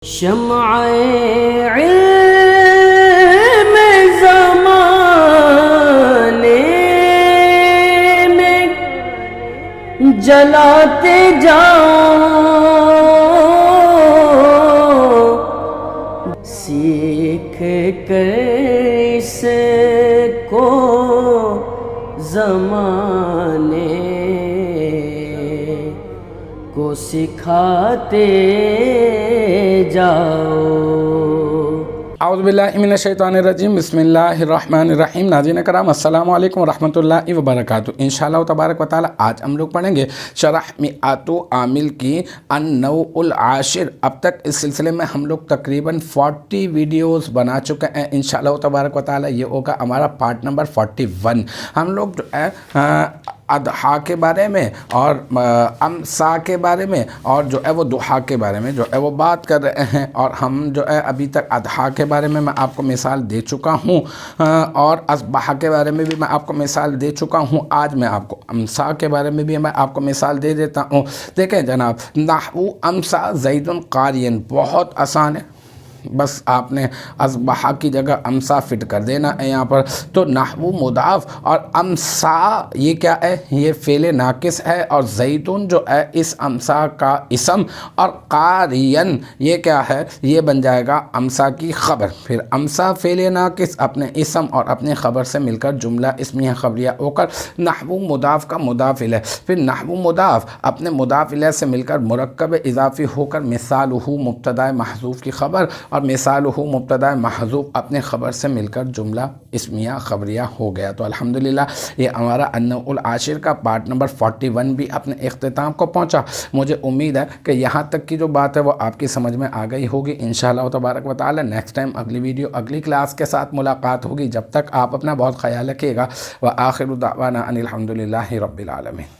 شمع علم زمانے میں جلاتے جاؤ، سیکھ کر اس کو زمانے کو سکھاتے جاؤ۔ اعوذ باللہ من الشیطان الرجیم، بسم اللہ الرحمن الرحیم۔ ناظرین کرام، السلام علیکم ورحمۃ اللہ وبرکاتہ۔ انشاءاللہ تبارک و تعالی آج ہم لوگ پڑھیں گے شرح میعات عامل کی النوع العاشر۔ اب تک اس سلسلے میں ہم لوگ تقریباً 40 ویڈیوز بنا چکے ہیں۔ انشاءاللہ تبارک و تعالی یہ ہوگا ہمارا پارٹ نمبر 41۔ ہم لوگ جو ہے اضحیٰ کے بارے میں اور امسا کے بارے میں اور جو ہے وہ ضحیٰ کے بارے میں جو ہے وہ بات کر رہے ہیں، اور ہم جو ہے ابھی تک اضحیٰ کے بارے میں آپ کو مثال دے چکا ہوں، اور اصبح کے بارے میں بھی میں آپ کو مثال دے چکا ہوں۔ آج میں آپ کو امسا کے بارے میں بھی میں آپ کو مثال دے دیتا ہوں۔ دیکھیں جناب، نحو امسا زید قارئ بہت آسان ہے، بس آپ نے اصبح کی جگہ امسا فٹ کر دینا ہے یہاں پر۔ تو نحو مضاف اور امسا یہ کیا ہے؟ یہ فعل ناقص ہے، اور زیدون جو ہے اس امسا کا اسم، اور قارئن یہ کیا ہے؟ یہ بن جائے گا امسا کی خبر۔ پھر امسا فعل ناقص اپنے اسم اور اپنے خبر سے مل کر جملہ اسمیہ خبریہ ہو کر نحو مضاف کا مضاف الیہ، پھر نحو مضاف اپنے مضاف الیہ سے مل کر مرکب اضافی ہو کر مثالہ مبتدا محذوف کی خبر، اور مثالہ مبتدا محذوف اپنے خبر سے مل کر جملہ اسمیہ خبریہ ہو گیا۔ تو الحمدللہ یہ ہمارا النوع العاشر کا پارٹ نمبر 41 بھی اپنے اختتام کو پہنچا۔ مجھے امید ہے کہ یہاں تک کی جو بات ہے وہ آپ کی سمجھ میں آ گئی ہوگی۔ انشاءاللہ تبارک و تعالی نیکسٹ ٹائم اگلی ویڈیو اگلی کلاس کے ساتھ ملاقات ہوگی۔ جب تک آپ اپنا بہت خیال رکھیے گا۔ وآخر دعوانا ان الحمدللہ رب العالمین۔